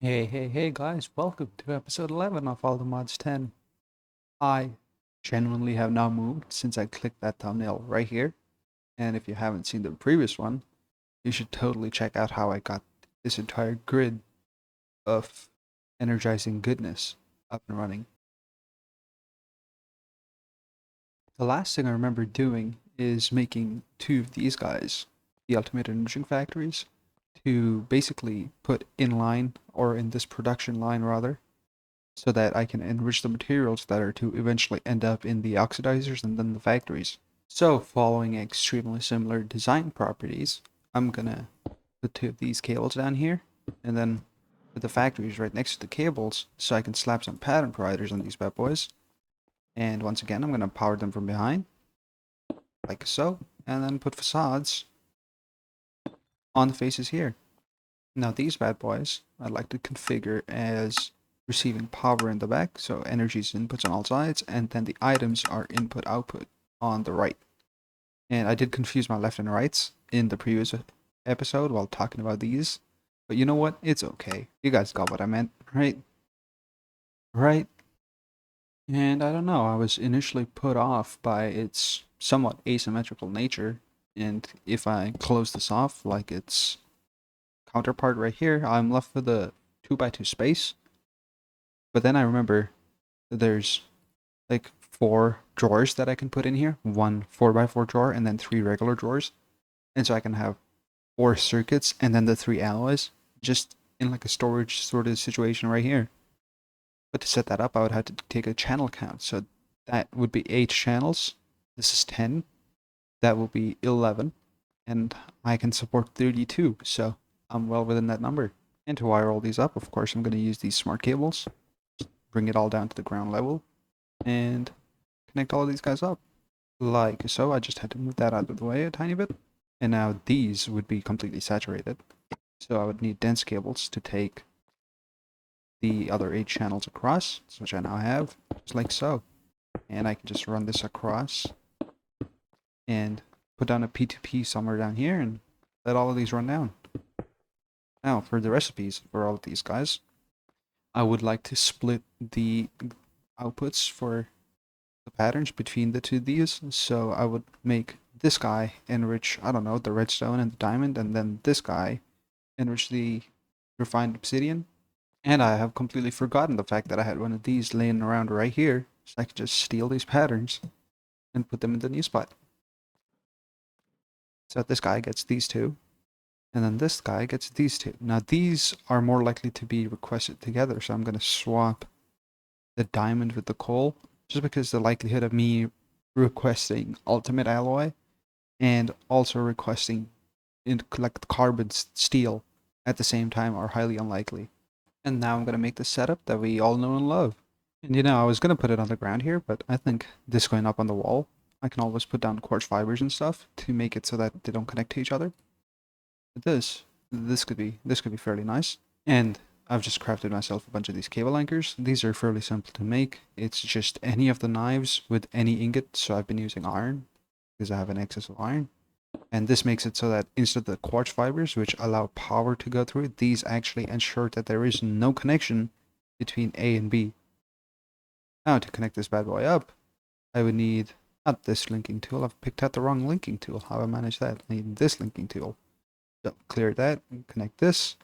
Hey guys, welcome to episode 11 of All the Mods 10. I genuinely have now moved since I clicked that thumbnail right here. And if you haven't seen the previous one, you should totally check out how I got this entire grid of energizing goodness up and running. The last thing I remember doing is making two of these guys, the ultimate enriching factories, to basically put in line, or in this production line rather, so that I can enrich the materials that are to eventually end up in the oxidizers and then the factories. So, following extremely similar design properties, I'm gonna put two of these cables down here, and then put the factories right next to the cables, so I can slap some pattern providers on these bad boys. And once again, I'm gonna power them from behind, like so, and then put facades on the faces here. Now these bad boys, I'd like to configure as receiving power in the back, so energy is inputs on all sides, and then the items are input-output on the right. And I did confuse my left and rights in the previous episode while talking about these, but you know what? It's okay. You guys got what I meant, right? Right? And I don't know, I was initially put off by its somewhat asymmetrical nature, and if I close this off like its counterpart right here, I'm left with a 2x2 space. But then I remember that there's like 4 drawers that I can put in here, one 4x4 drawer and then 3 regular drawers. And so I can have 4 circuits and then the 3 alloys just in like a storage sort of situation right here. But to set that up, I would have to take a channel count. So that would be 8 channels. This is 10. That will be 11. And I can support 32. So I'm well within that number. And to wire all these up, of course, I'm going to use these smart cables. Bring it all down to the ground level. And connect all of these guys up. Like so. I just had to move that out of the way a tiny bit. And now these would be completely saturated. So I would need dense cables to take the other 8 channels across, which I now have, just like so. And I can just run this across and put down a P2P somewhere down here and let all of these run down. Now, for the recipes for all of these guys, I would like to split the outputs for the patterns between the two of these. So I would make this guy enrich, I don't know, the redstone and the diamond, and then this guy enrich the refined obsidian. And I have completely forgotten the fact that I had one of these laying around right here, so I could just steal these patterns and put them in the new spot. So this guy gets these two, and then this guy gets these two. Now these are more likely to be requested together, so I'm going to swap the diamond with the coal, just because the likelihood of me requesting ultimate alloy and also requesting like carbon steel at the same time are highly unlikely. And now I'm going to make the setup that we all know and love. And you know, I was going to put it on the ground here, but I think this going up on the wall, I can always put down quartz fibers and stuff to make it so that they don't connect to each other. But this could be fairly nice. And I've just crafted myself a bunch of these cable anchors. These are fairly simple to make. It's just any of the knives with any ingot, so I've been using iron because I have an excess of iron. And this makes it so that instead of the quartz fibers, which allow power to go through, these actually ensure that there is no connection between A and B. Now to connect this bad boy up, I would need, not this linking tool, I've picked out the wrong linking tool. How do I manage that? I need this linking tool. So clear that, and connect this.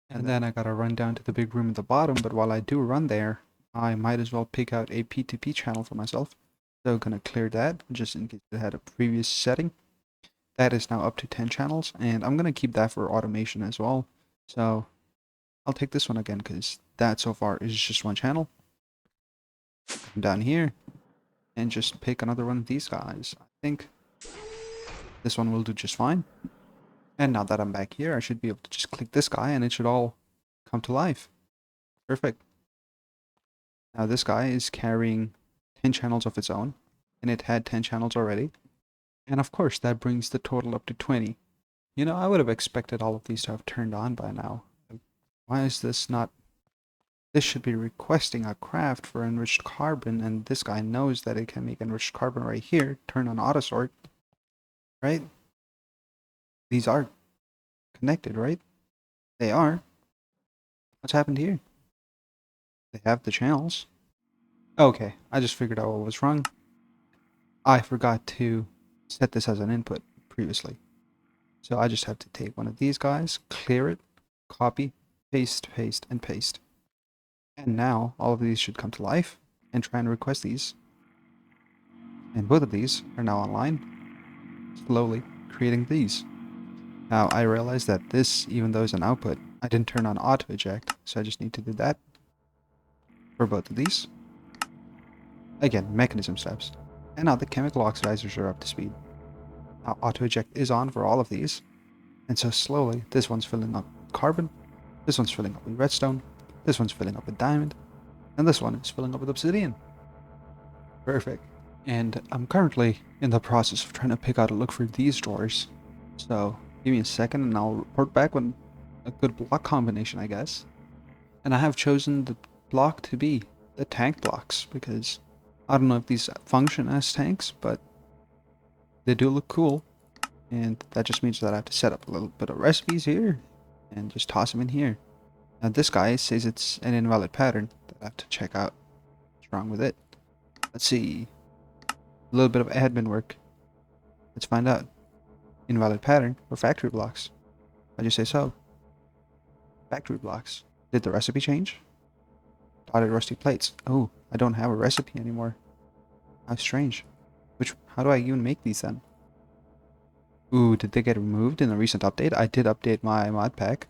And then I gotta run down to the big room at the bottom, but while I do run there, I might as well pick out a P2P channel for myself. So I'm gonna clear that, just in case it had a previous setting. That is now up to 10 channels, and I'm going to keep that for automation as well. So I'll take this one again, because that so far is just one channel. Come down here, and just pick another one of these guys. I think this one will do just fine. And now that I'm back here, I should be able to just click this guy, and it should all come to life. Perfect. Now this guy is carrying 10 channels of its own, and it had 10 channels already. And of course, that brings the total up to 20. You know, I would have expected all of these to have turned on by now. Why is this not? This should be requesting a craft for enriched carbon, and this guy knows that it can make enriched carbon right here. Turn on auto sort, right? These are connected, right? They are. What's happened here? They have the channels. Okay, I just figured out what was wrong. I forgot to set this as an input previously. So I just have to take one of these guys, clear it, copy, paste, paste, and paste. And now all of these should come to life and try and request these. And both of these are now online, slowly creating these. Now I realize that this, even though it's an output, I didn't turn on auto-eject, so I just need to do that for both of these. Again, mechanism steps. And now the chemical oxidizers are up to speed. Now auto-eject is on for all of these, and so slowly this one's filling up with carbon, this one's filling up with redstone, this one's filling up with diamond, and this one is filling up with obsidian. Perfect. And I'm currently in the process of trying to pick out a look for these drawers. So give me a second and I'll report back with a good block combination, I guess. And I have chosen the block to be the tank blocks because I don't know if these function as tanks, but they do look cool. And that just means that I have to set up a little bit of recipes here and just toss them in here. Now this guy says it's an invalid pattern that I have to check out what's wrong with it. Let's see. A little bit of admin work. Let's find out. Invalid pattern or factory blocks. Why'd you say so? Factory blocks. Did the recipe change? Dotted rusty plates. Oh, I don't have a recipe anymore. How strange. How do I even make these then? Ooh, did they get removed in a recent update? I did update my mod pack.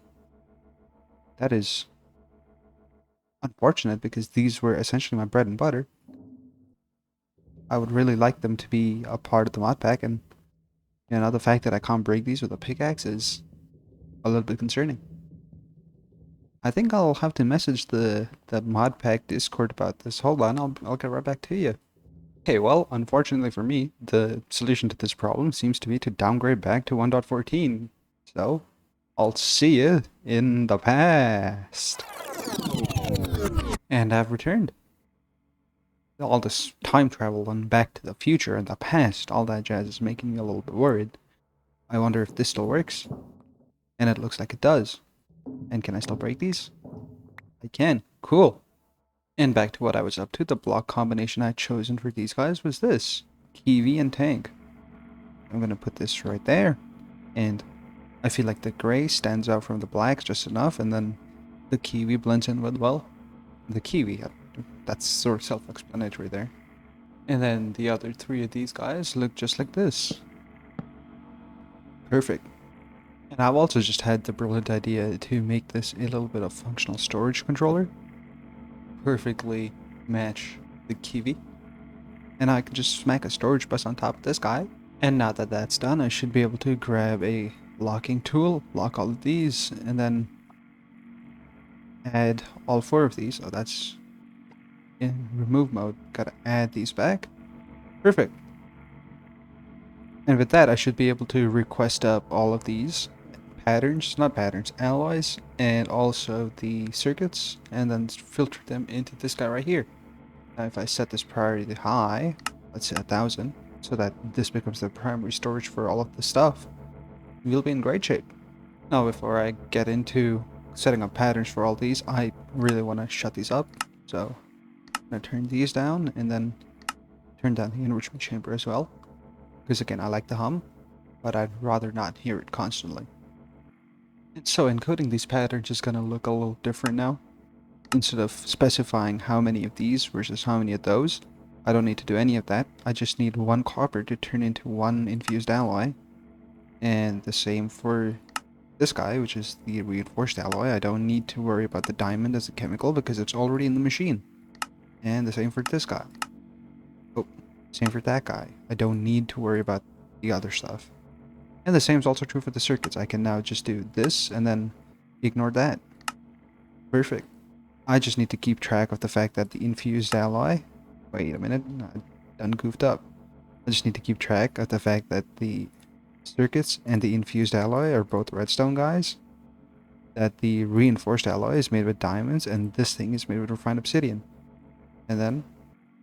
That is unfortunate because these were essentially my bread and butter. I would really like them to be a part of the mod pack, and you know, the fact that I can't break these with a pickaxe is a little bit concerning. I think I'll have to message the mod pack Discord about this. Hold on, I'll get right back to you. Okay, well, unfortunately for me, the solution to this problem seems to be to downgrade back to 1.14. So, I'll see you in the past. And I've returned. All this time travel and back to the future and the past, all that jazz is making me a little bit worried. I wonder if this still works. And it looks like it does. And can I still break these? I can. Cool. And back to what I was up to, the block combination I'd chosen for these guys was this. Kiwi and tank. I'm gonna put this right there. And I feel like the gray stands out from the blacks just enough, and then the kiwi blends in with, well, the kiwi. That's sort of self-explanatory there. And then the other three of these guys look just like this. Perfect. And I've also just had the brilliant idea to make this a little bit of functional storage controller. Perfectly match the kiwi. And I can just smack a storage bus on top of this guy. And now that that's done, I should be able to grab a locking tool, lock all of these, and then add all four of these. Oh, that's in remove mode. Gotta add these back. Perfect. And with that, I should be able to request up all of these alloys, and also the circuits, and then filter them into this guy right here. Now if I set this priority to high, let's say 1000, so that this becomes the primary storage for all of the stuff, we'll be in great shape. Now before I get into setting up patterns for all these, I really want to shut these up, so I'm going to turn these down, and then turn down the enrichment chamber as well, because again, I like the hum, but I'd rather not hear it constantly. And so encoding these patterns is going to look a little different now. Instead of specifying how many of these versus how many of those, I don't need to do any of that. I just need one copper to turn into one infused alloy. And the same for this guy, which is the reinforced alloy. I don't need to worry about the diamond as a chemical because it's already in the machine. And the same for this guy. Oh, same for that guy. I don't need to worry about the other stuff. And the same is also true for the circuits. I can now just do this and then ignore that. Perfect. I just need to keep track of the fact that the infused alloy... Wait a minute, I done goofed up. I just need to keep track of the fact that the circuits and the infused alloy are both redstone guys. That the reinforced alloy is made with diamonds, and this thing is made with refined obsidian. And then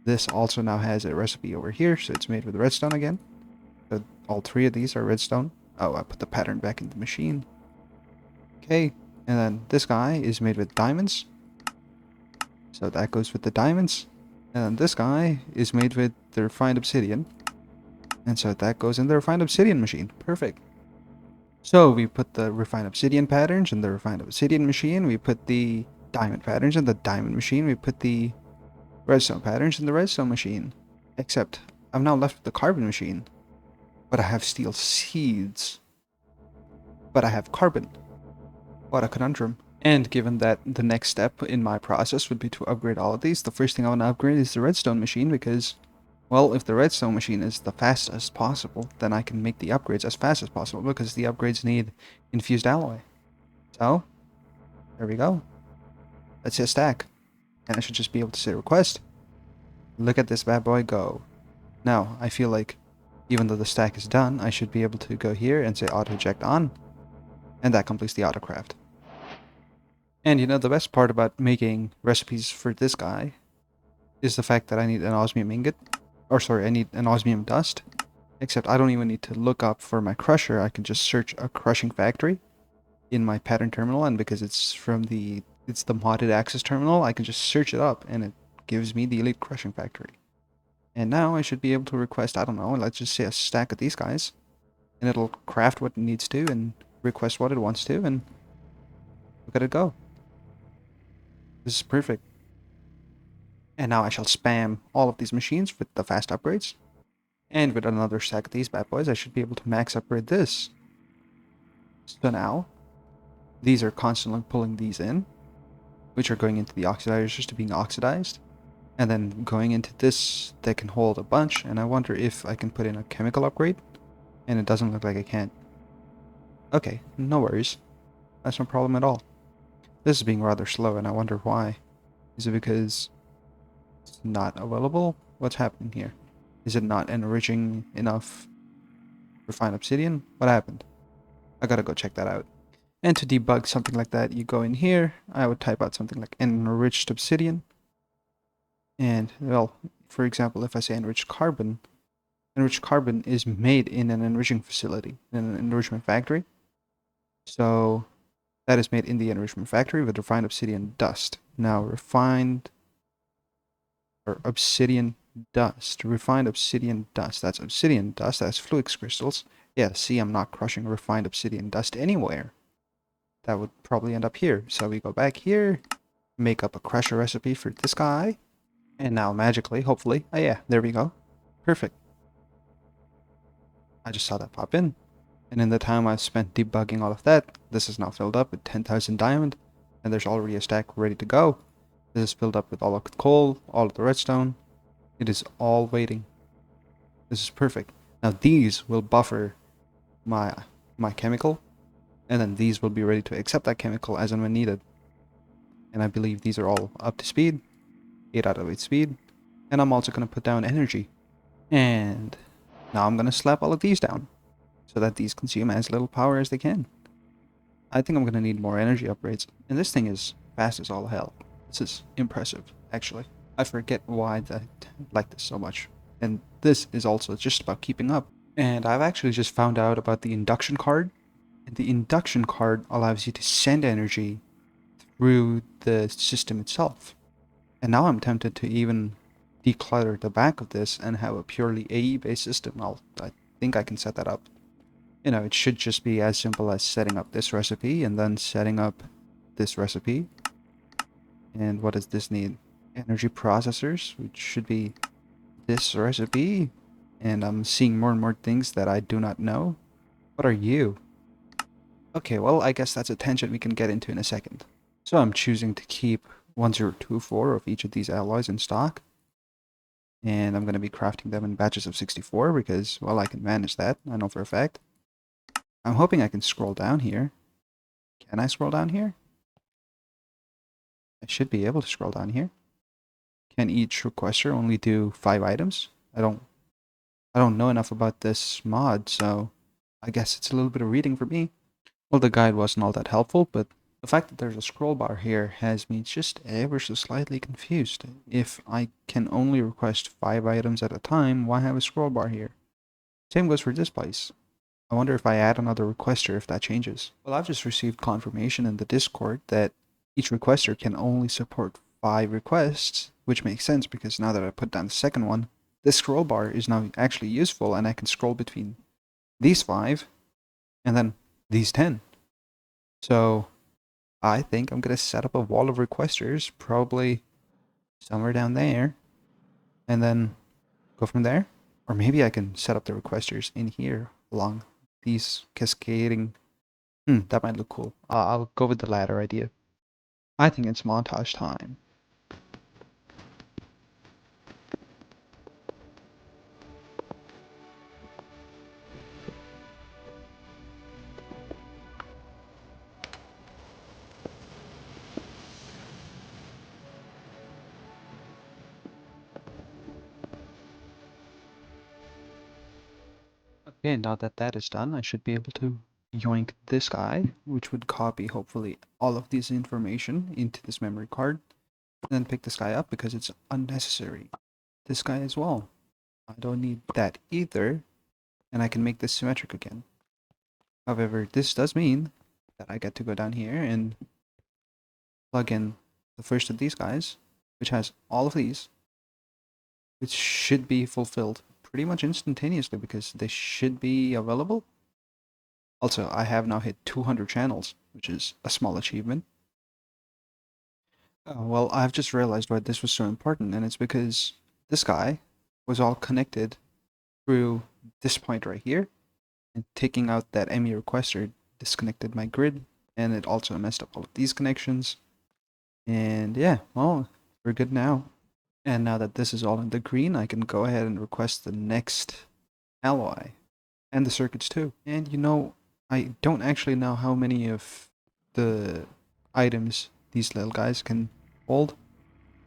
this also now has a recipe over here, so it's made with redstone again. So all three of these are redstone. Oh, I put the pattern back in the machine. Okay, And then this guy is made with diamonds. So that goes with the diamonds. And then this guy is made with the refined obsidian. And so that goes in the refined obsidian machine. Perfect. So we put the refined obsidian patterns in the refined obsidian machine. We put the diamond patterns in the diamond machine. We put the redstone patterns in the redstone machine. Except I'm now left with the carbon machine. But I have steel seeds. But I have carbon. What a conundrum. And given that the next step in my process would be to upgrade all of these, the first thing I want to upgrade is the redstone machine because, well, if the redstone machine is the fastest possible, then I can make the upgrades as fast as possible because the upgrades need infused alloy. So, there we go. Let's hit stack. And I should just be able to say request. Look at this bad boy go. Now, I feel like even though the stack is done, I should be able to go here and say auto-eject on. And that completes the autocraft. And you know, the best part about making recipes for this guy is the fact that I need an osmium ingot. Or sorry, I need an osmium dust. Except I don't even need to look up for my crusher. I can just search a crushing factory in my pattern terminal, and because it's the modded access terminal, I can just search it up and it gives me the elite crushing factory. And now I should be able to request, I don't know, let's just say a stack of these guys, and it'll craft what it needs to and request what it wants to, and look at it go. This is perfect. And now I shall spam all of these machines with the fast upgrades. And with another stack of these bad boys, I should be able to max upgrade this. So now, these are constantly pulling these in, which are going into the oxidizers to being oxidized. And then going into this, they can hold a bunch, and I wonder if I can put in a chemical upgrade. And it doesn't look like I can. Okay, no worries. That's no problem at all. This is being rather slow, and I wonder why. Is it because it's not available? What's happening here? Is it not enriching enough refined obsidian? What happened? I gotta go check that out. And to debug something like that, you go in here. I would type out something like enriched obsidian. And, well, for example, if I say enriched carbon is made in an enriching facility, in an enrichment factory. So that is made in the enrichment factory with refined obsidian dust. Now refined obsidian dust. Refined obsidian dust. That's obsidian dust. That's fluix crystals. Yeah, see, I'm not crushing refined obsidian dust anywhere. That would probably end up here. So we go back here, make up a crusher recipe for this guy. And now magically, hopefully, oh yeah, there we go. Perfect. I just saw that pop in. And in the time I've spent debugging all of that, this is now filled up with 10,000 diamond. And there's already a stack ready to go. This is filled up with all of the coal, all of the redstone. It is all waiting. This is perfect. Now these will buffer my chemical. And then these will be ready to accept that chemical as and when needed. And I believe these are all up to speed. 8 out of 8 speed. And I'm also going to put down energy. And now I'm going to slap all of these down, so that these consume as little power as they can. I think I'm going to need more energy upgrades. And this thing is fast as all hell. This is impressive, actually. I forget why I like this so much. And this is also just about keeping up. And I've actually just found out about the induction card. And the induction card allows you to send energy through the system itself. And now I'm tempted to even declutter the back of this and have a purely AE-based system. I think I can set that up. You know, it should just be as simple as setting up this recipe and then setting up this recipe. And what does this need? Energy processors, which should be this recipe. And I'm seeing more and more things that I do not know. What are you? Okay, well, I guess that's a tangent we can get into in a second. So I'm choosing to keep 1024 of each of these alloys in stock. And I'm going to be crafting them in batches of 64 because, well, I can manage that. I know for a fact. I'm hoping I can scroll down here. Can I scroll down here? I should be able to scroll down here. Can each requester only do 5 items? I don't know enough about this mod, so I guess it's a little bit of reading for me. Well, the guide wasn't all that helpful, but the fact that there's a scroll bar here has me just ever so slightly confused. If I can only request 5 items at a time, why have a scroll bar here? Same goes for this place. I wonder if I add another requester if that changes. Well, I've just received confirmation in the Discord that each requester can only support 5 requests, which makes sense because now that I put down the second one, this scroll bar is now actually useful and I can scroll between these 5 and then these 10. So I think I'm going to set up a wall of requesters, probably somewhere down there, and then go from there. Or maybe I can set up the requesters in here along these cascading. That might look cool. I'll go with the latter idea. I think it's montage time. Okay, now that that is done, I should be able to yoink this guy, which would copy, hopefully, all of this information into this memory card, and then pick this guy up because it's unnecessary. This guy as well. I don't need that either, and I can make this symmetric again. However, this does mean that I get to go down here and plug in the first of these guys, which has all of these, which should be fulfilled pretty much instantaneously because they should be available. Also, I have now hit 200 channels, which is a small achievement. Well, I've just realized why this was so important, and it's because this guy was all connected through this point right here, and taking out that ME requester disconnected my grid, and it also messed up all of these connections. And yeah, well, we're good now. And now that this is all in the green, I can go ahead and request the next alloy. And the circuits too. And you know, I don't actually know how many of the items these little guys can hold.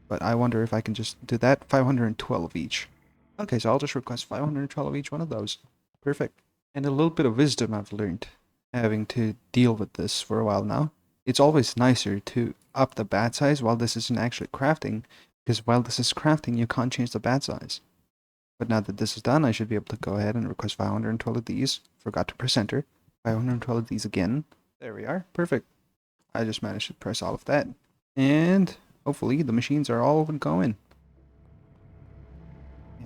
But I wonder if I can just do that. 512 each. Okay, so I'll just request 512 each one of those. Perfect. And a little bit of wisdom I've learned, having to deal with this for a while now. It's always nicer to up the bat size while this isn't actually crafting, because while this is crafting, you can't change the bat size. But now that this is done, I should be able to go ahead and request 512 of these. Forgot to press enter. 512 of these again. There we are. Perfect. I just managed to press all of that. And hopefully the machines are all going.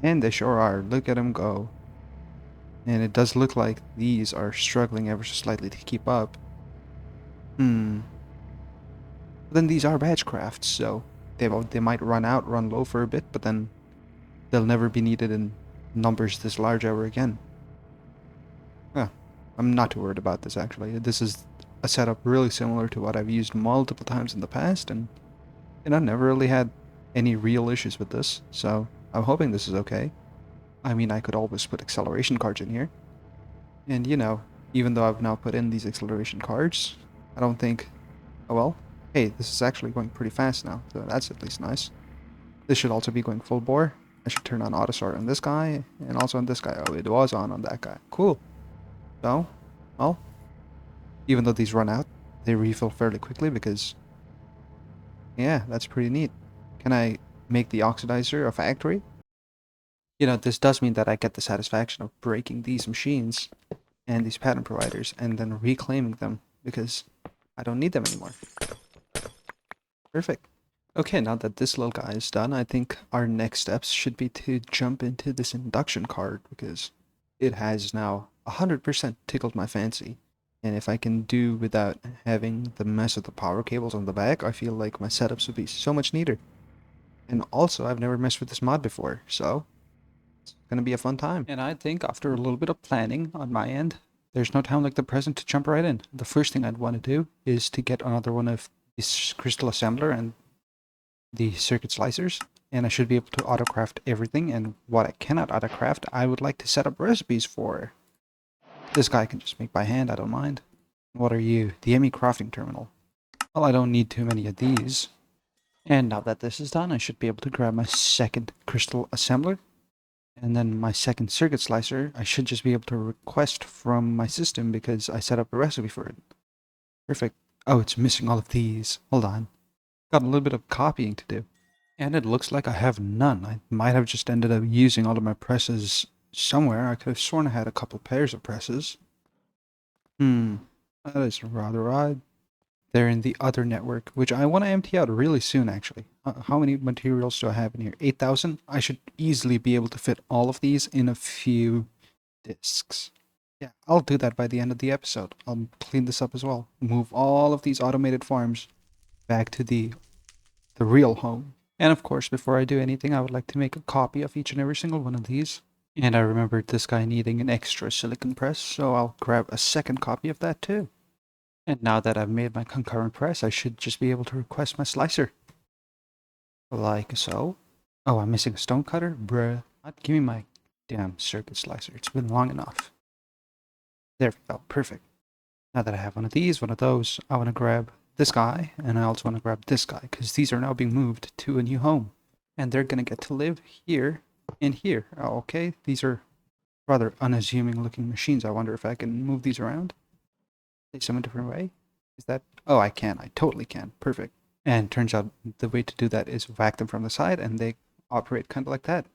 And they sure are. Look at them go. And it does look like these are struggling ever so slightly to keep up. But then these are batch crafts, so they might run low for a bit, but then they'll never be needed in numbers this large ever again. I'm not too worried about this actually. This is a setup really similar to what I've used multiple times in the past, and I've never really had any real issues with this, so I'm hoping this is okay. I mean, I could always put acceleration cards in here. And you know, even though I've now put in these acceleration cards, I don't think... Oh well, hey, this is actually going pretty fast now, so that's at least nice. This should also be going full bore. I should turn on auto start on this guy, and also on this guy. Oh, it was on that guy. Cool. So, well, even though these run out, they refill fairly quickly because, yeah, that's pretty neat. Can I make the oxidizer a factory? You know, this does mean that I get the satisfaction of breaking these machines and these pattern providers and then reclaiming them because I don't need them anymore. Perfect. Okay, now that this little guy is done, I think our next steps should be to jump into this induction card because it has now 100% tickled my fancy. And if I can do without having the mess of the power cables on the back, I feel like my setups would be so much neater. And also, I've never messed with this mod before, so it's gonna be a fun time. And I think after a little bit of planning on my end, there's no time like the present to jump right in. The first thing I'd want to do is to get another one of this crystal assembler and the circuit slicers, and I should be able to autocraft everything, and what I cannot autocraft, I would like to set up recipes for. This guy can just make by hand, I don't mind. What are you? The ME crafting terminal. Well, I don't need too many of these. And now that this is done, I should be able to grab my second crystal assembler, and then my second circuit slicer. I should just be able to request from my system because I set up a recipe for it. Perfect. Oh, it's missing all of these. Hold on. Got a little bit of copying to do. And it looks like I have none. I might have just ended up using all of my presses somewhere. I could have sworn I had a couple pairs of presses. That is rather odd. They're in the other network, which I want to empty out really soon, actually. How many materials do I have in here? 8,000? I should easily be able to fit all of these in a few disks. Yeah, I'll do that by the end of the episode. I'll clean this up as well. Move all of these automated farms back to the real home. And of course, before I do anything, I would like to make a copy of each and every single one of these. And I remembered this guy needing an extra silicon press, so I'll grab a second copy of that too. And now that I've made my concurrent press, I should just be able to request my slicer. Like so. Oh, I'm missing a stone cutter? Bruh. Give me my damn circuit slicer. It's been long enough. There we go. Perfect. Now that I have one of these, one of those, I want to grab this guy, and I also want to grab this guy, because these are now being moved to a new home. And they're going to get to live here and here. Oh, okay, these are rather unassuming looking machines. I wonder if I can move these around. Place them a different way. Is that... Oh, I can. I totally can. Perfect. And turns out the way to do that is whack them from the side, and they operate kind of like that.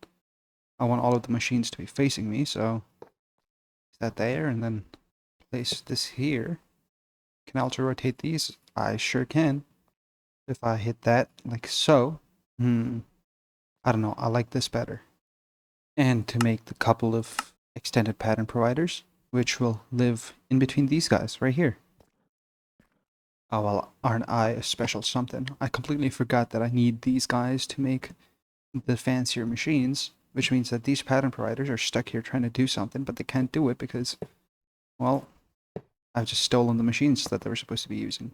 I want all of the machines to be facing me, so... Is that there? And then place this here. Can I also rotate these? I sure can. If I hit that like so. I don't know. I like this better. And to make the couple of extended pattern providers, which will live in between these guys right here. Oh, well, aren't I a special something? I completely forgot that I need these guys to make the fancier machines, which means that these pattern providers are stuck here trying to do something, but they can't do it because, well, I've just stolen the machines that they were supposed to be using.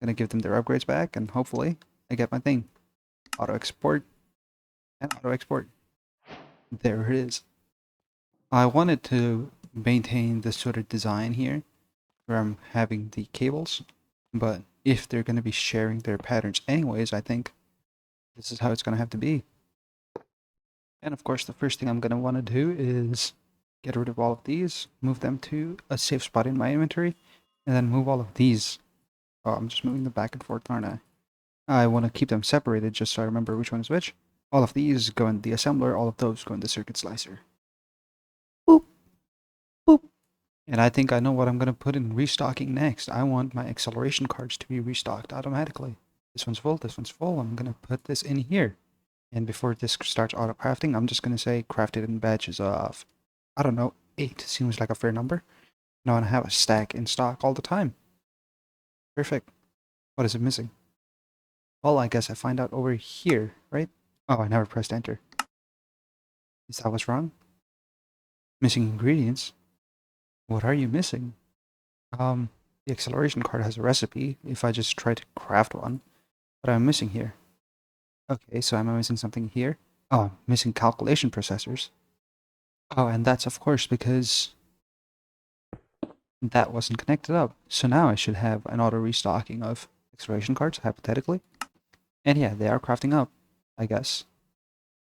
Gonna give them their upgrades back, and hopefully I get my thing. Auto export and auto export. There it is. I wanted to maintain this sort of design here where I'm having the cables, but if they're going to be sharing their patterns anyways, I think this is how it's going to have to be. And of course, the first thing I'm going to want to do is get rid of all of these, move them to a safe spot in my inventory, and then move all of these. Oh, I'm just moving them back and forth, aren't I? I want to keep them separated just so I remember which one is which. All of these go in the assembler, all of those go in the circuit slicer. Boop, boop. And I think I know what I'm going to put in restocking next. I want my acceleration cards to be restocked automatically. This one's full, this one's full. I'm going to put this in here. And before this starts auto-crafting, I'm just going to say craft it in batches of, I don't know, 8 seems like a fair number. Now I want to have a stack in stock all the time. Perfect. What is it missing? Well, I guess I find out over here, right? Oh, I never pressed enter. Is that what's wrong? Missing ingredients? What are you missing? The acceleration card has a recipe if I just try to craft one. What am I missing here? Okay, so am I missing something here? Oh, I'm missing calculation processors. Oh, and that's of course because that wasn't connected up. So now I should have an auto restocking of acceleration cards, hypothetically. And yeah, they are crafting up, I guess.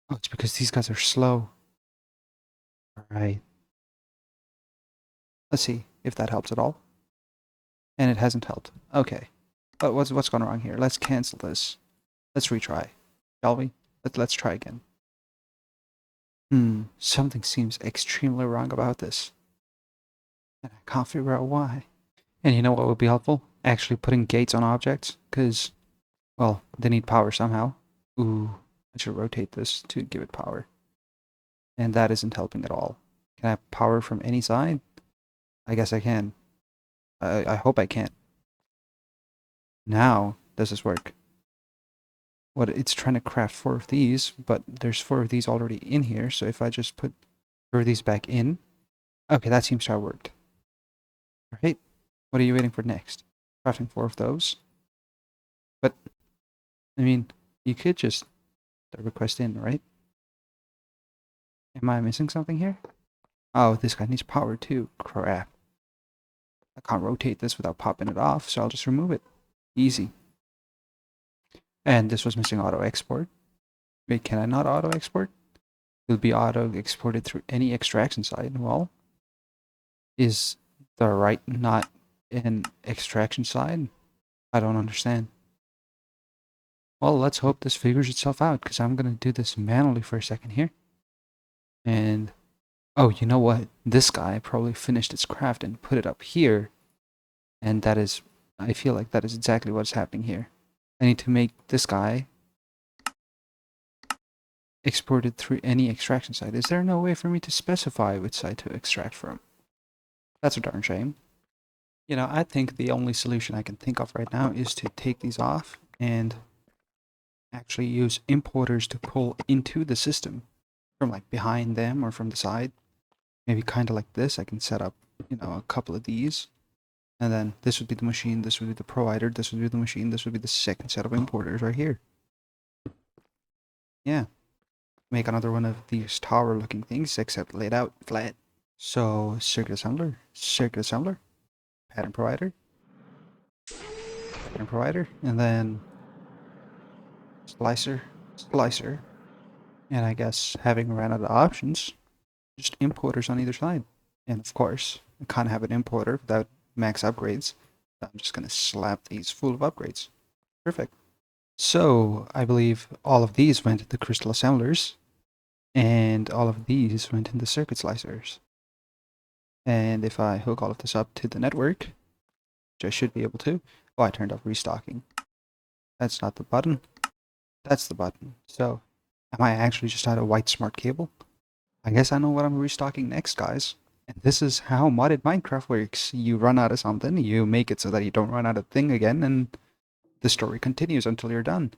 Oh, it's because these guys are slow. Alright. Let's see if that helps at all. And it hasn't helped. Okay. But what's going wrong here? Let's cancel this. Let's retry. Shall we? Let's try again. Something seems extremely wrong about this. And I can't figure out why. And you know what would be helpful? Actually putting gates on objects, because, well, they need power somehow. Ooh, I should rotate this to give it power. And that isn't helping at all. Can I have power from any side? I guess I can. I hope I can. Now, does this work? What it's trying to craft 4 of these, but there's 4 of these already in here, so if I just put 4 of these back in... Okay, that seems to have worked. Alright, what are you waiting for next? Crafting 4 of those. But, I mean, you could just request in, right? Am I missing something here? Oh, this guy needs power too. Crap. I can't rotate this without popping it off, so I'll just remove it. Easy. And this was missing auto export. Wait, can I not auto export? It'll be auto exported through any extraction side. Well, is the right not an extraction side? I don't understand. Well, let's hope this figures itself out, because I'm going to do this manually for a second here. And Oh, you know what? This guy probably finished its craft and put it up here. And that is, I feel like that is exactly what's happening here. I need to make this guy exported through any extraction site. Is there no way for me to specify which site to extract from? That's a darn shame. You know, I think the only solution I can think of right now is to take these off and actually use importers to pull into the system from like behind them or from the side. Maybe kind of like this. I can set up, you know, a couple of these. And then this would be the machine, this would be the provider, this would be the machine, this would be the second set of importers right here. Yeah. Make another one of these tower looking things, except laid out flat. So circuit assembler, pattern provider, and then slicer, and I guess having ran out of options, just importers on either side. And of course, I can't have an importer without max upgrades. I'm just gonna slap these full of upgrades. Perfect. So I believe all of these went into crystal assemblers, and all of these went into circuit slicers. And if I hook all of this up to the network, which I should be able to, oh, I turned off restocking. That's not the button. That's the button. So, am I actually just out of white smart cable? I guess I know what I'm restocking next, guys. And this is how modded Minecraft works. You run out of something, you make it so that you don't run out of thing again, and the story continues until you're done.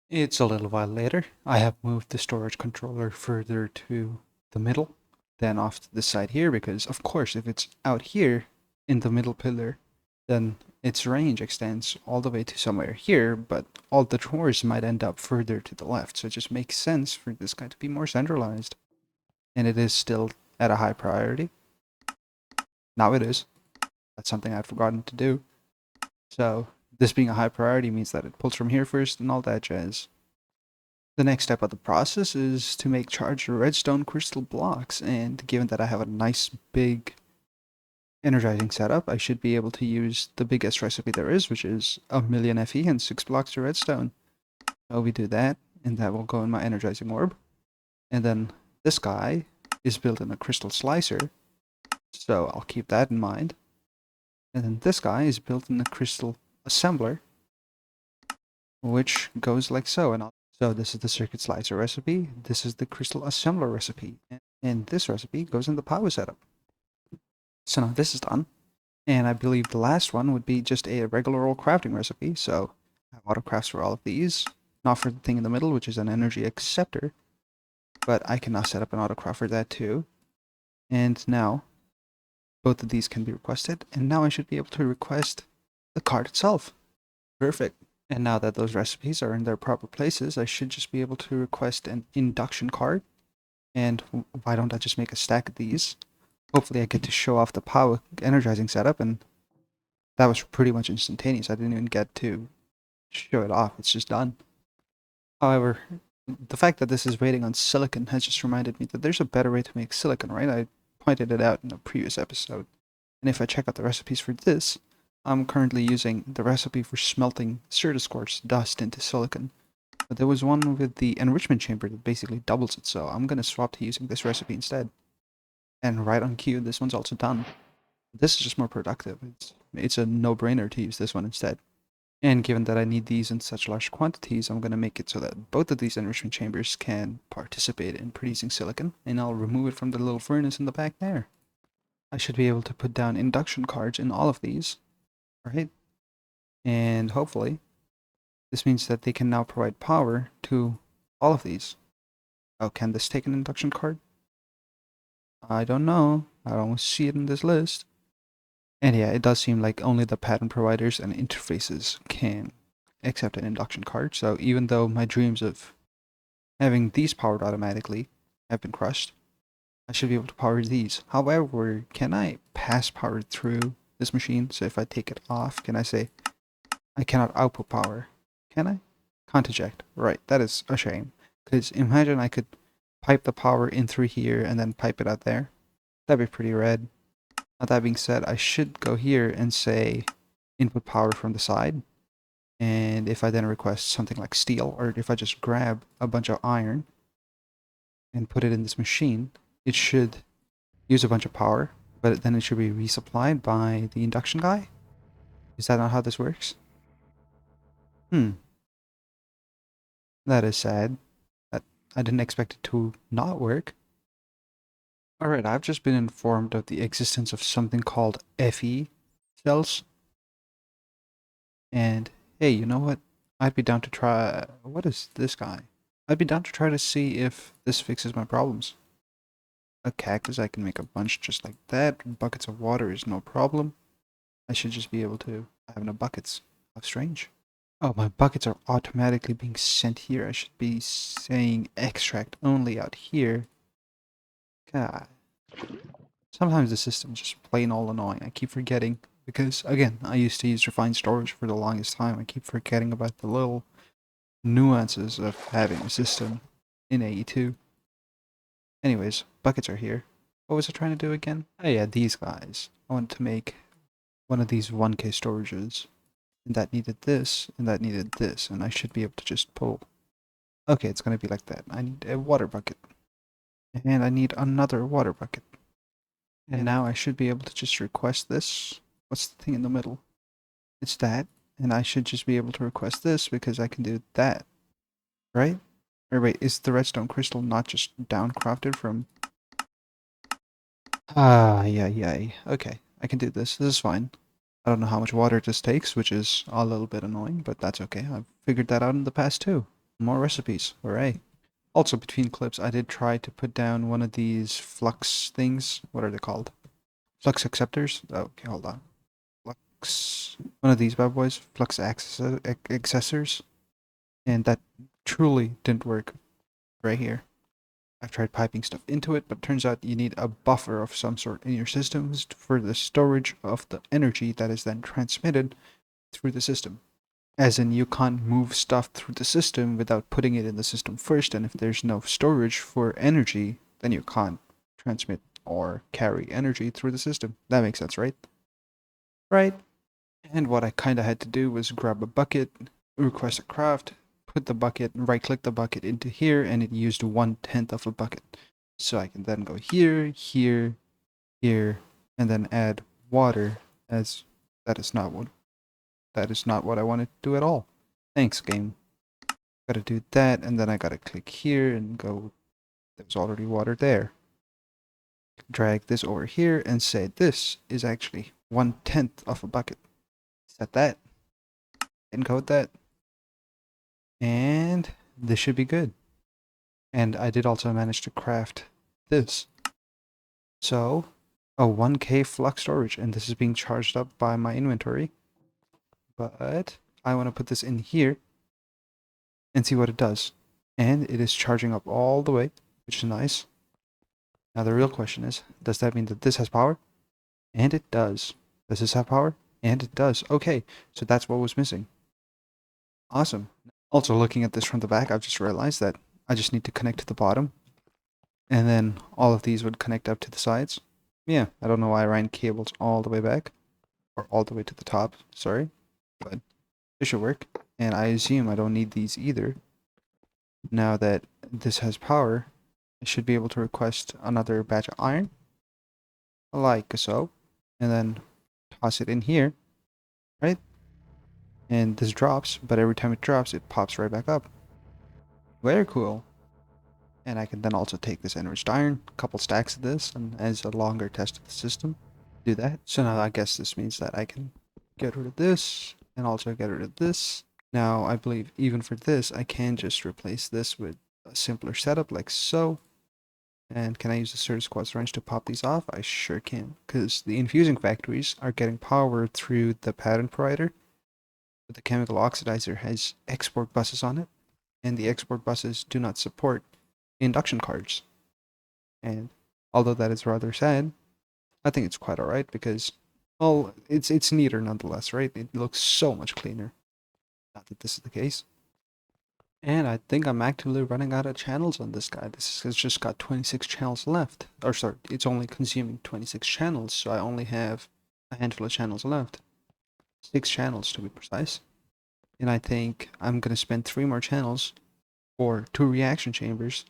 It's a little while later. I have moved the storage controller further to the middle, then off to the side here, because of course if it's out here in the middle pillar, then its range extends all the way to somewhere here, but all the drawers might end up further to the left, so it just makes sense for this guy to be more centralized. And it is still at a high priority. Now it is. That's something I'd forgotten to do. So this being a high priority means that it pulls from here first and all that jazz. The next step of the process is to make charged redstone crystal blocks, and given that I have a nice big energizing setup, I should be able to use the biggest recipe there is, which is 1,000,000 Fe and 6 blocks of redstone. So we do that, and that will go in my energizing orb. And then this guy is built in a crystal slicer, so I'll keep that in mind. And then this guy is built in a crystal assembler, which goes like so. So this is the circuit slicer recipe, this is the crystal assembler recipe, and this recipe goes in the power setup. So now this is done, and I believe the last one would be just a regular old crafting recipe, so I have autocrafts for all of these, not for the thing in the middle, which is an energy acceptor, but I can now set up an autocraft for that too. And now, both of these can be requested, and now I should be able to request the card itself. Perfect. And now that those recipes are in their proper places, I should just be able to request an induction card. And why don't I just make a stack of these? Hopefully I get to show off the power energizing setup, and that was pretty much instantaneous. I didn't even get to show it off. It's just done. However, the fact that this is waiting on silicon has just reminded me that there's a better way to make silicon, right? I pointed it out in a previous episode. And if I check out the recipes for this, I'm currently using the recipe for smelting Certus quartz dust into silicon. But there was one with the enrichment chamber that basically doubles it, so I'm going to swap to using this recipe instead. And right on cue, this one's also done. This is just more productive. It's a no-brainer to use this one instead. And given that I need these in such large quantities, I'm going to make it so that both of these enrichment chambers can participate in producing silicon, and I'll remove it from the little furnace in the back there. I should be able to put down induction cards in all of these, right? And hopefully, this means that they can now provide power to all of these. Oh, can this take an induction card? I don't know. I don't see it in this list. And yeah, it does seem like only the pattern providers and interfaces can accept an induction card. So even though my dreams of having these powered automatically have been crushed, I should be able to power these. However, can I pass power through this machine? So if I take it off, can I say I cannot output power? Can I? Can't eject. Right, that is a shame. Because imagine I could pipe the power in through here and then pipe it out there. That'd be pretty rad. Now that being said, I should go here and say input power from the side. And if I then request something like steel, or if I just grab a bunch of iron and put it in this machine, it should use a bunch of power, but then it should be resupplied by the induction guy. Is that not how this works? That is sad. That I didn't expect it to not work. Alright, I've just been informed of the existence of something called FE cells. And hey, you know what? I'd be down to try... What is this guy? I'd be down to try to see if this fixes my problems. A cactus, I can make a bunch just like that. Buckets of water is no problem. I should just be able to have enough buckets. How strange. Oh, my buckets are automatically being sent here. I should be saying extract only out here. God. Sometimes the system is just plain all annoying. I keep forgetting because, again, I used to use refined storage for the longest time. I keep forgetting about the little nuances of having a system in AE2. Anyways, buckets are here. What was I trying to do again? Oh yeah, these guys. I want to make one of these 1K storages. And that needed this, and that needed this, and I should be able to just pull. Okay, it's gonna be like that. I need a water bucket. And I need another water bucket. And now I should be able to just request this. What's the thing in the middle? It's that. And I should just be able to request this because I can do that. Right? Or wait, is the redstone crystal not just downcrafted from... yeah. Okay, I can do this. This is fine. I don't know how much water this takes, which is a little bit annoying, but that's okay. I've figured that out in the past too. More recipes. Hooray. Also, between clips, I did try to put down one of these flux things. What are they called? Flux acceptors? Okay, hold on. Flux. One of these bad boys. Flux accessors. And that truly didn't work right here. I've tried piping stuff into it, but it turns out you need a buffer of some sort in your systems for the storage of the energy that is then transmitted through the system. As in, you can't move stuff through the system without putting it in the system first, and if there's no storage for energy, then you can't transmit or carry energy through the system. That makes sense, right? Right. And what I kind of had to do was grab a bucket, request a craft, put the bucket, right-click the bucket into here, and it used 1/10 of a bucket. So I can then go here, here, here, and then add water, as that is not what I wanted to do at all. Thanks, game. Gotta do that, and then I gotta click here and go, there's already water there. Drag this over here and say this is actually 1/10 of a bucket. Set that, encode that, and this should be good. And I did also manage to craft this. So, a 1K flux storage, and this is being charged up by my inventory. But I want to put this in here and see what it does. And it is charging up all the way, which is nice. Now the real question is, does that mean that this has power? And it does. Does this have power? And it does. Okay, so that's what was missing. Awesome. Also, looking at this from the back, I've just realized that I just need to connect to the bottom. And then all of these would connect up to the sides. Yeah, I don't know why I ran cables all the way back. Or all the way to the top, sorry. But it should work. And I assume I don't need these either. Now that this has power, I should be able to request another batch of iron. Like so. And then toss it in here. Right? And this drops, but every time it drops, it pops right back up. Very cool. And I can then also take this enriched iron, a couple stacks of this, and as a longer test of the system, do that. So now I guess this means that I can get rid of this, and also get rid of this. Now, I believe even for this, I can just replace this with a simpler setup like so. And can I use the Surge Squad wrench to pop these off? I sure can, because the infusing factories are getting power through the pattern provider. But the chemical oxidizer has export buses on it, and the export buses do not support induction cards. And although that is rather sad, I think it's quite alright because, well, it's neater nonetheless, right? It looks so much cleaner. Not that this is the case. And I think I'm actively running out of channels on this guy. This has just got 26 channels left. Or sorry, it's only consuming 26 channels, so I only have a handful of channels left. 6 channels to be precise. And I think I'm gonna spend 3 more channels for 2 reaction chambers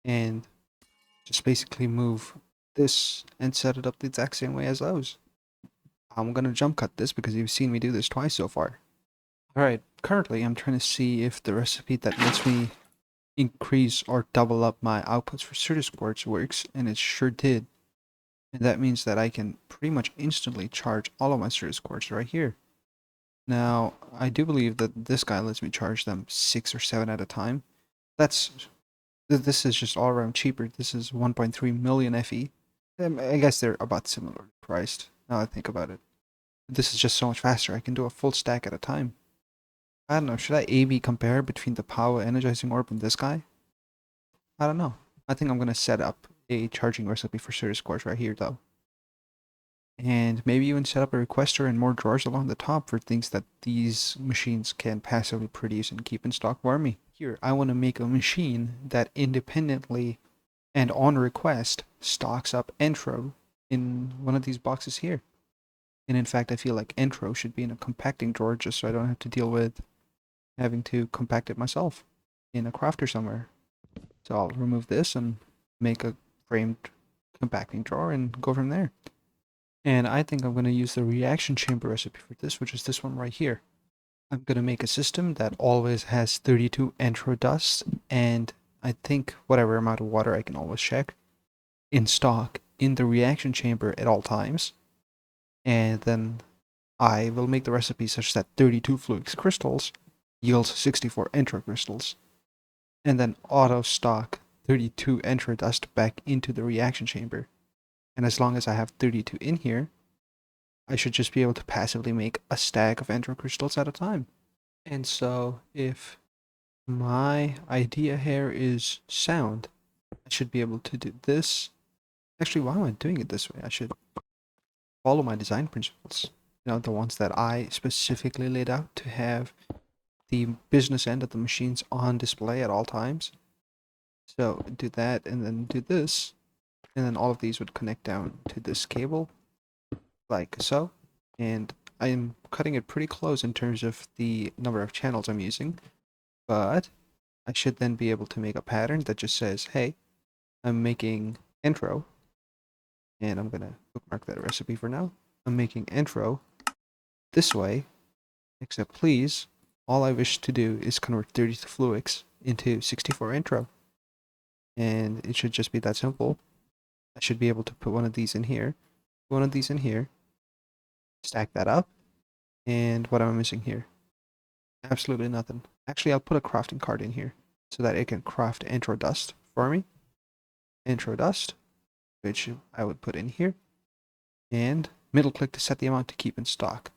and just basically move this and set it up the exact same way as those. I'm gonna jump cut this because you've seen me do this twice so far. Alright, currently I'm trying to see if the recipe that lets me increase or double up my outputs for circuit boards works, and it sure did. And that means that I can pretty much instantly charge all of my circuit boards right here. Now, I do believe that this guy lets me charge them 6 or 7 at a time. This is just all around cheaper. This is 1.3 million FE. I guess they're about similar priced, now I think about it. This is just so much faster. I can do a full stack at a time. I don't know, should I A-B compare between the power energizing orb and this guy? I don't know. I think I'm going to set up a charging recipe for circuit cores right here though. And maybe even set up a requester and more drawers along the top for things that these machines can passively produce and keep in stock for me. Here, I want to make a machine that independently and on request stocks up Entro in one of these boxes here. And in fact, I feel like Entro should be in a compacting drawer just so I don't have to deal with having to compact it myself in a crafter somewhere. So I'll remove this and make a framed compacting drawer and go from there. And I think I'm going to use the reaction chamber recipe for this, which is this one right here. I'm going to make a system that always has 32 Entro dust, and I think whatever amount of water I can always check in stock in the reaction chamber at all times. And then I will make the recipe such that 32 fluix crystals yields 64 Entro crystals, and then auto stock 32 Entro dust back into the reaction chamber. And as long as I have 32 in here, I should just be able to passively make a stack of Entro crystals at a time. And so if my idea here is sound, I should be able to do this. Actually, why am I doing it this way? I should follow my design principles. You know, the ones that I specifically laid out to have the business end of the machines on display at all times. So do that and then do this. And then all of these would connect down to this cable, like so. And I'm cutting it pretty close in terms of the number of channels I'm using, but I should then be able to make a pattern that just says, hey, I'm making Entro, and I'm gonna bookmark that recipe for now. I'm making Entro this way, except please, all I wish to do is convert 32 fluix into 64 Entro. And it should just be that simple. I should be able to put one of these in here, one of these in here, stack that up, and what am I missing here? Absolutely nothing. Actually, I'll put a crafting card in here so that it can craft Entro dust for me. Entro dust, which I would put in here, and middle click to set the amount to keep in stock.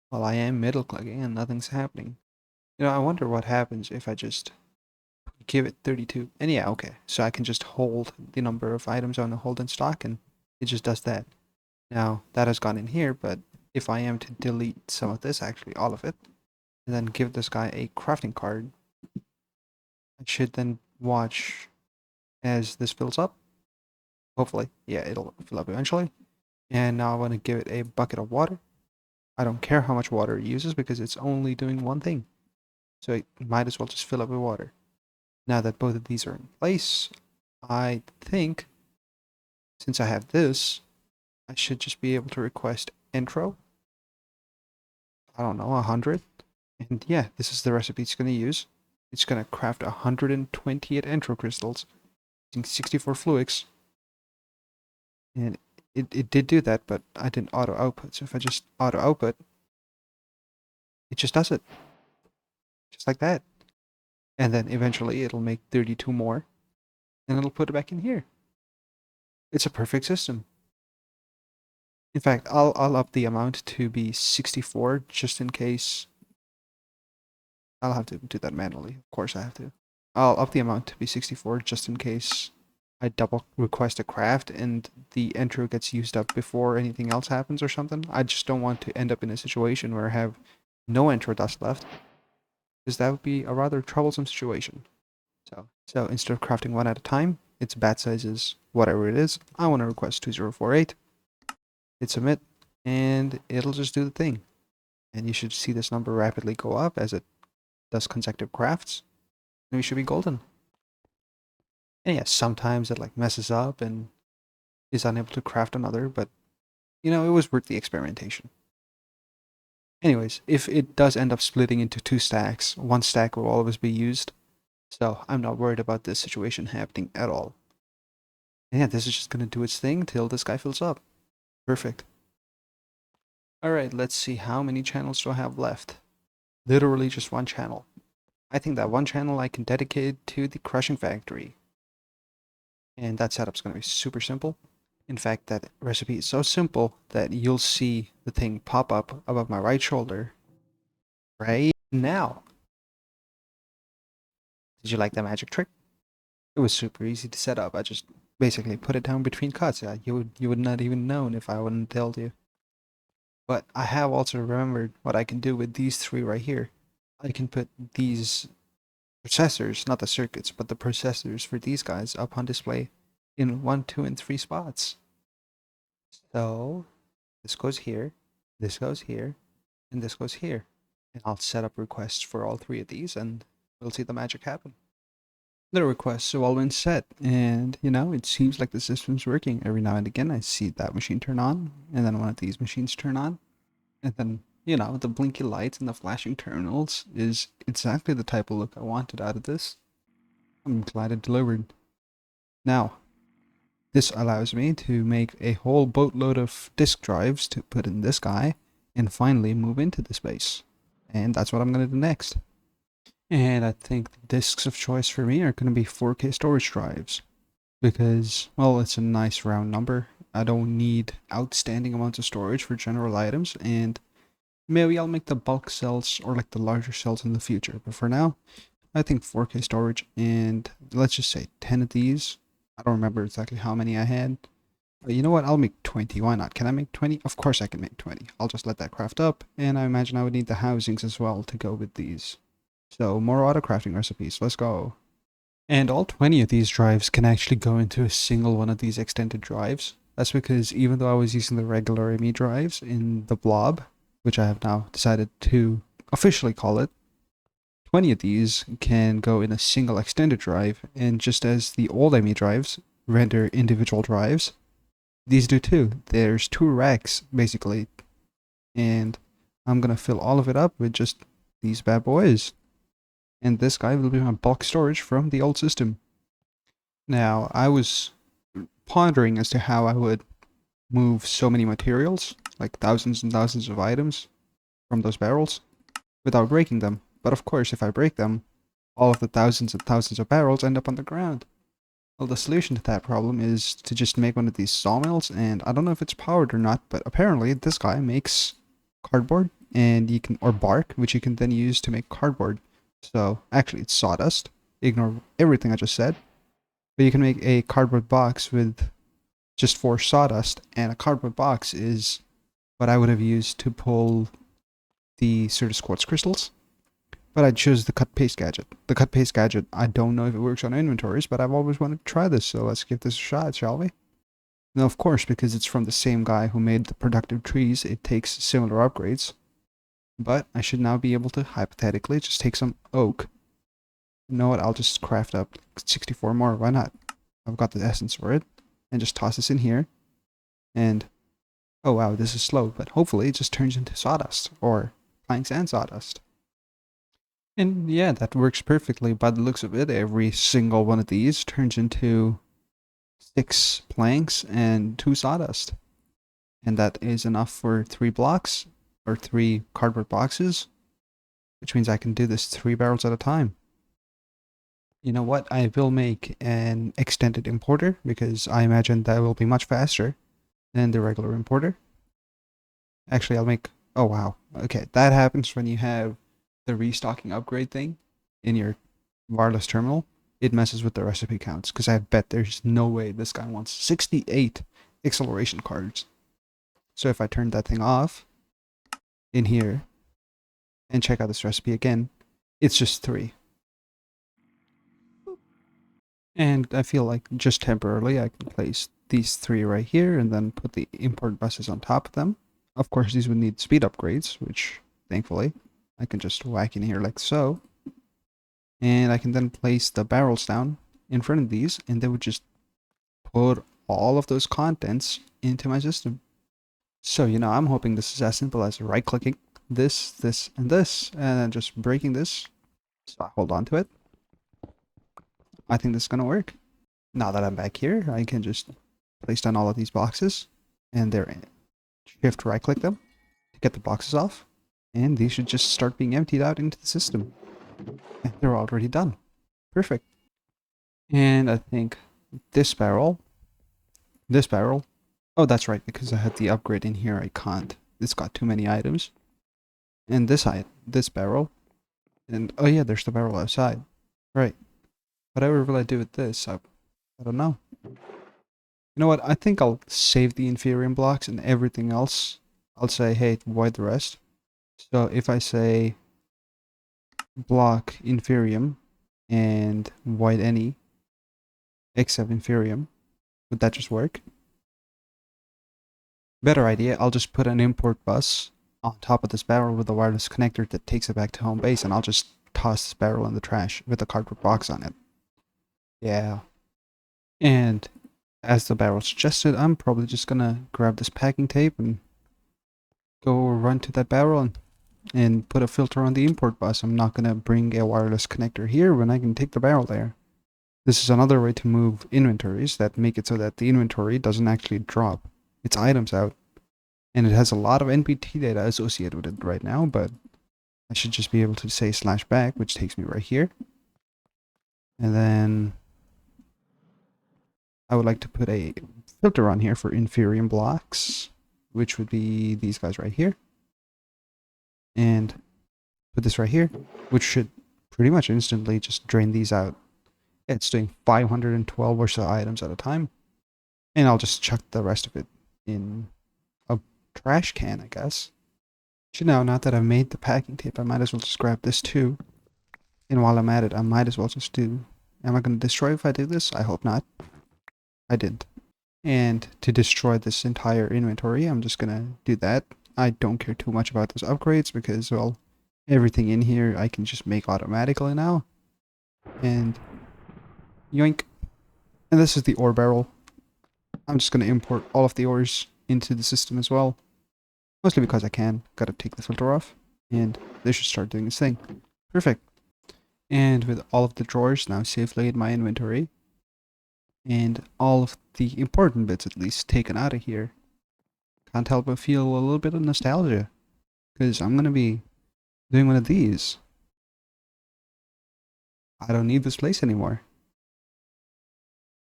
While I am middle clicking and nothing's happening. You know, I wonder what happens if I just give it 32. And yeah, okay. So I can just hold the number of items I want to hold in stock, and it just does that. Now, that has gone in here, but if I am to delete some of this, actually all of it, and then give this guy a crafting card, I should then watch as this fills up. Hopefully. Yeah, it'll fill up eventually. And now I want to give it a bucket of water. I don't care how much water it uses because it's only doing one thing. So it might as well just fill up with water. Now that both of these are in place, I think, since I have this, I should just be able to request Entro. I don't know, 100. And yeah, this is the recipe it's going to use. It's going to craft 128 Entro crystals using 64 fluix. And it did do that, but I didn't auto output. So if I just auto output, it just does it. Just like that. And then eventually it'll make 32 more, and it'll put it back in here. It's a perfect system. In fact, I'll up the amount to be 64 just in case. I'll have to do that manually. Of course I have to. I'll up the amount to be 64 just in case I double request a craft and the Entro gets used up before anything else happens or something. I just don't want to end up in a situation where I have no Entro dust left, because that would be a rather troublesome situation. So instead of crafting one at a time, its batch size is whatever it is. I want to request 2048. Hit submit, and it'll just do the thing. And you should see this number rapidly go up as it does consecutive crafts. And we should be golden. And yeah, sometimes it like messes up and is unable to craft another, but you know, it was worth the experimentation. Anyways, if it does end up splitting into two stacks, one stack will always be used, so I'm not worried about this situation happening at all. And yeah, this is just gonna do its thing till this guy fills up. Perfect. Alright, let's see how many channels do I have left. Literally just one channel. I think that one channel I can dedicate to the crushing factory. And that setup's gonna be super simple. In fact, that recipe is so simple that you'll see the thing pop up above my right shoulder right now. Did you like that magic trick? It was super easy to set up. I just basically put it down between cuts. Yeah, you would not even known if I wouldn't tell you. But I have also remembered what I can do with these three right here. I can put these processors, not the circuits, but the processors for these guys up on display in 1, 2, and 3 spots. So this goes here, this goes here, and this goes here. And I'll set up requests for all three of these and we'll see the magic happen. The requests have all been set, and you know, it seems like the system's working. Every now and again I see that machine turn on, and then one of these machines turn on, and then, you know, the blinky lights and the flashing terminals is exactly the type of look I wanted out of this. I'm glad it delivered. Now, this allows me to make a whole boatload of disk drives to put in this guy, and finally move into this base. And that's what I'm going to do next. And I think the disks of choice for me are going to be 4K storage drives. Because, well, it's a nice round number. I don't need outstanding amounts of storage for general items, and maybe I'll make the bulk cells or like the larger cells in the future. But for now, I think 4K storage, and let's just say 10 of these. I don't remember exactly how many I had. But you know what? I'll make 20. Why not? Can I make 20? Of course I can make 20. I'll just let that craft up, and I imagine I would need the housings as well to go with these. So more auto-crafting recipes. Let's go. And all 20 of these drives can actually go into a single one of these extended drives. That's because even though I was using the regular ME drives in the blob, which I have now decided to officially call it, 20 of these can go in a single extended drive, and just as the old ME drives render individual drives, these do too. There's 2 racks, basically, and I'm gonna fill all of it up with just these bad boys. And this guy will be my bulk storage from the old system. Now, I was pondering as to how I would move so many materials, like thousands and thousands of items, from those barrels, without breaking them. But of course, if I break them, all of the thousands and thousands of barrels end up on the ground. Well, the solution to that problem is to just make one of these sawmills, and I don't know if it's powered or not, but apparently this guy makes cardboard, and you can, or bark, which you can then use to make cardboard. So actually it's sawdust. Ignore everything I just said. But you can make a cardboard box with just 4 sawdust, and a cardboard box is what I would have used to pull the Certus quartz crystals. But I chose the cut paste gadget. The cut paste gadget, I don't know if it works on inventories, but I've always wanted to try this, so let's give this a shot, shall we? Now, of course, because it's from the same guy who made the productive trees, it takes similar upgrades. But I should now be able to, hypothetically, just take some oak. You know what, I'll just craft up 64 more, why not? I've got the essence for it. And just toss this in here. And, oh wow, this is slow, but hopefully it just turns into sawdust, or planks and sawdust. And yeah, that works perfectly by the looks of it. Every single one of these turns into 6 planks and 2 sawdust. And that is enough for 3 blocks, or 3 cardboard boxes, which means I can do this 3 barrels at a time. You know what, I will make an extended importer, because I imagine that will be much faster than the regular importer. Actually, I'll make, oh wow, okay, that happens when you have the restocking upgrade thing in your wireless terminal. It messes with the recipe counts, because I bet there's no way this guy wants 68 acceleration cards. So if I turn that thing off in here and check out this recipe again, it's just 3. And I feel like just temporarily I can place these 3 right here and then put the import buses on top of them. Of course, these would need speed upgrades, which thankfully I can just whack in here like so. And I can then place the barrels down in front of these, and they would just put all of those contents into my system. So, I'm hoping this is as simple as right-clicking this, this, and this, and then just breaking this. So I hold on to it. I think this is going to work. Now that I'm back here, I can just place down all of these boxes, and they're in. Shift right-click them to get the boxes off, and these should just start being emptied out into the system. And they're already done. Perfect. And I think this barrel, oh, that's right, because I had the upgrade in here, I can't. It's got too many items. And this barrel, and oh yeah, there's the barrel outside. Right. Whatever will I do with this? I don't know. You know what? I think I'll save the inferium blocks, and everything else, I'll say, hey, void the rest. So if I say block inferium and void any except inferium, would that just work? Better idea, I'll just put an import bus on top of this barrel with a wireless connector that takes it back to home base, and I'll just toss this barrel in the trash with a cardboard box on it. Yeah. And as the barrel suggested, I'm probably just gonna grab this packing tape and go run to that barrel and put a filter on the import bus. I'm not gonna bring a wireless connector here when I can take the barrel there. This is another way to move inventories that make it so that the inventory doesn't actually drop its items out. And it has a lot of NPT data associated with it right now, but I should just be able to say /back, which takes me right here. And then I would like to put a filter on here for inferium blocks, which would be these guys right here. And put this right here, which should pretty much instantly just drain these out. It's doing 512 or so items at a time. And I'll just chuck the rest of it in a trash can, I guess. So now that I've made the packing tape, I might as well just grab this too. And while I'm at it, I might as well just do... Am I going to destroy if I do this? I hope not. I didn't. And to destroy this entire inventory, I'm just going to do that. I don't care too much about those upgrades because, well, everything in here I can just make automatically now. And yoink. And this is the ore barrel. I'm just going to import all of the ores into the system as well. Mostly because I can. Gotta take the filter off. And this should start doing its thing. Perfect. And with all of the drawers now safely in my inventory, and all of the important bits at least taken out of here, can't help but feel a little bit of nostalgia. Because I'm going to be doing one of these. I don't need this place anymore.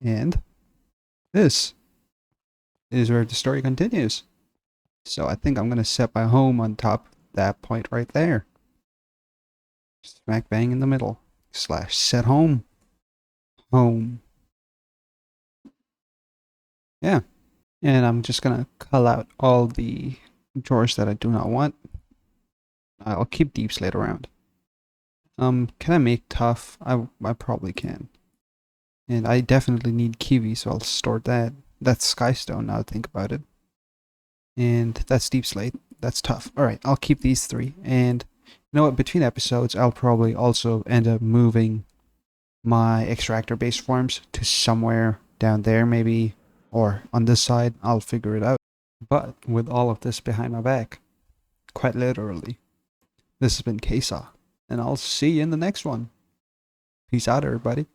And this is where the story continues. So I think I'm going to set my home on top of that point right there. Smack bang in the middle. / set home. Home. Yeah. And I'm just going to cull out all the drawers that I do not want. I'll keep deep slate around. Can I make tough? I probably can. And I definitely need kiwi, so I'll store that. That's skystone now, think about it. And that's deep slate. That's tough. Alright, I'll keep these three. And you know what? Between episodes, I'll probably also end up moving my extractor base forms to somewhere down there, maybe, or on this side. I'll figure it out. But with all of this behind my back, quite literally, this has been Kesa, and I'll see you in the next one. Peace out, everybody.